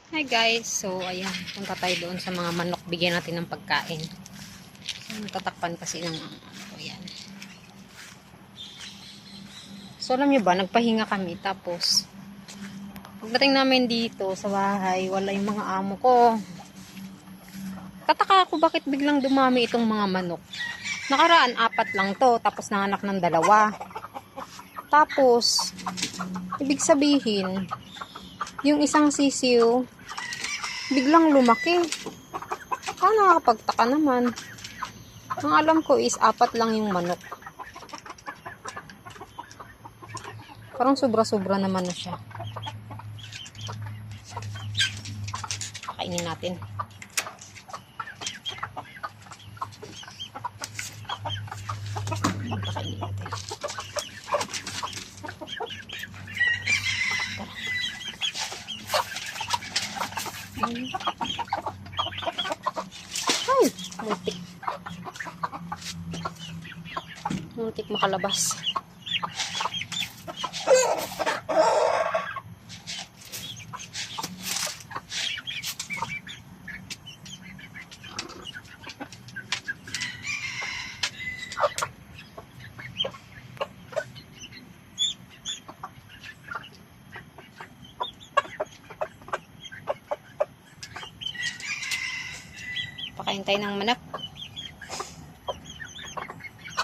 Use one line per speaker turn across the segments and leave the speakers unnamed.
Hi guys, so ayan, punta tayo doon sa mga manok, bigyan natin ng pagkain. So, tatakpan kasi ng ayan. So alam nyo ba, nagpahinga kami, tapos pagdating namin dito sa bahay, wala yung mga amo ko. Tataka ako bakit biglang dumami itong mga manok. Nakaraan, 4 lang to, tapos nanganak ng 2. Tapos, ibig sabihin, yung isang sisiw, biglang lumaki. Nakakapagtaka naman. Ang alam ko is 4 lang yung manok. Parang sobra-sobra naman na siya. Kainin natin. Kainin natin. Ay, muntik. Muntik makalabas. Pakain tayo ng manok.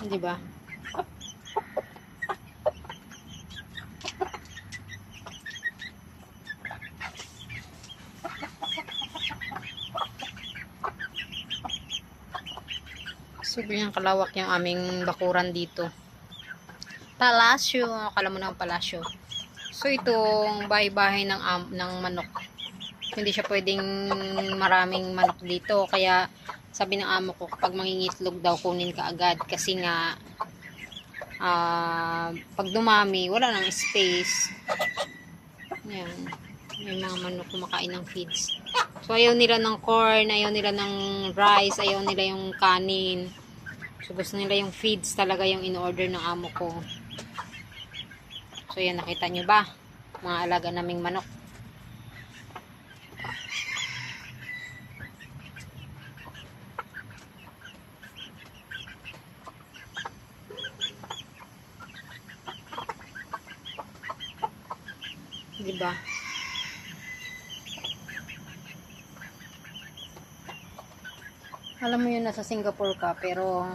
Di ba? Sobrang kalawak yung aming bakuran dito. Palasyo. Akala mo na ang palasyo. So, itong bahay-bahay ng manok. Hindi siya pwedeng maraming manok dito. Kaya, sabi ng amo ko, kapag mangingitlog daw, kunin ka agad. Kasi nga, pag dumami, wala nang space. Yan. May mga manok kumakain ng feeds. So, ayaw nila ng corn, ayaw nila ng rice, ayaw nila yung kanin. So, gusto nila yung feeds talaga yung in-order ng amo ko. So, yan, nakita nyo ba? Mga alaga naming manok. Diba? Alam mo yun, nasa Singapore ka, pero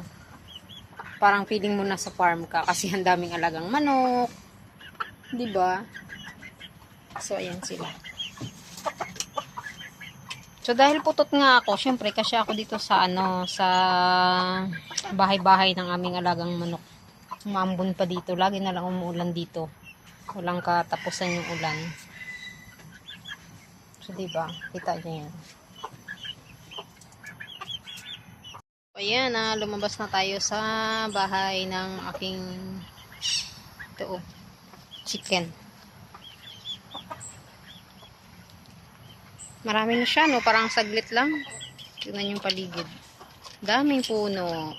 parang feeling mo nasa farm ka kasi ang daming alagang manok. Diba? So, ayan sila. So, dahil putot nga ako, syempre, kasi ako dito sa, sa bahay-bahay ng aming alagang manok. Umambon pa dito. Lagi na lang umuulan dito. Walang katapusan yung ulan. So, diba? Kita niyo yan. Ayan, lumabas na tayo sa bahay ng aking chicken. Marami na siya, no? Parang saglit lang. Tingnan yung paligid. Daming puno.